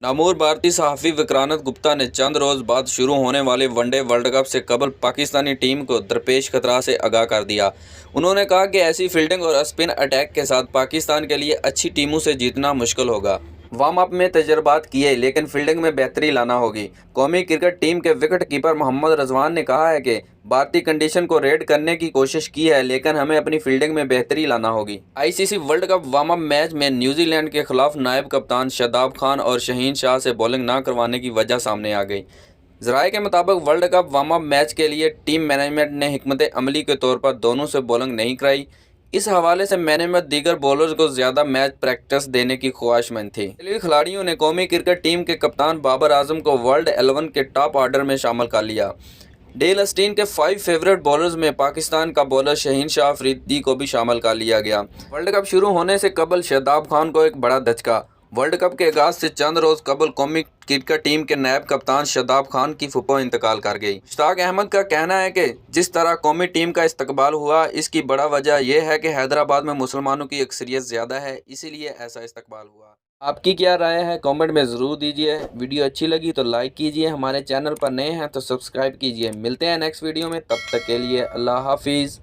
नामूर भारतीय सहाफ़ी विक्रांत गुप्ता ने चंद रोज़ बाद शुरू होने वाले वनडे वर्ल्ड कप से कबल पाकिस्तानी टीम को दरपेश खतरा से आगाह कर दिया। उन्होंने कहा कि ऐसी फील्डिंग और स्पिन अटैक के साथ पाकिस्तान के लिए अच्छी टीमों से जीतना मुश्किल होगा। वार्म अप में तजर्बात किए लेकिन फील्डिंग में बेहतरी लाना होगी। कौमी क्रिकेट टीम के विकेट कीपर मोहम्मद रिजवान ने कहा है कि भारतीय कंडीशन को रेड करने की कोशिश की है लेकिन हमें अपनी फील्डिंग में बेहतरी लाना होगी। ICC world cup warm up match में न्यूजीलैंड के खिलाफ नायब कप्तान शादाब खान और शहीन शाह से बॉलिंग ना करवाने की वजह सामने आ गई। ज़राए के मुताबिक world cup warm up match के लिए टीम मैनेजमेंट ने हिकमत अमली के तौर पर दोनों से बॉलिंग नहीं कराई। इस हवाले से मैनेजमेंट दीगर बॉलर्स को ज़्यादा मैच प्रैक्टिस देने की ख्वाहिशमंद थी। दलील खिलाड़ियों ने कौमी क्रिकेट टीम के कप्तान बाबर आजम को वर्ल्ड 11 के टॉप ऑर्डर में शामिल कर लिया। डेल स्टीन के 5 फेवरेट बॉलर्स में पाकिस्तान का बॉलर शहीन शाह अफरीदी को भी शामिल कर लिया गया। वर्ल्ड कप शुरू होने से कबल शादाब खान को एक बड़ा धचका। वर्ल्ड कप के आगाज से चंद रोज़ कबल कौमी क्रिकेट टीम के नायब कप्तान शादाब खान की फुफो इंतकाल कर गई। मुश्ताक अहमद का कहना है कि जिस तरह कौमी टीम का इस्तकबाल हुआ इसकी बड़ा वजह यह है कि हैदराबाद में मुसलमानों की अक्सरियत ज़्यादा है, इसीलिए ऐसा इस्तकबाल हुआ। आपकी क्या राय है कमेंट में ज़रूर दीजिए। वीडियो अच्छी लगी तो लाइक कीजिए, हमारे चैनल पर नए हैं तो सब्सक्राइब कीजिए। मिलते हैं नेक्स्ट वीडियो में, तब तक के लिए अल्लाह हाफिज़।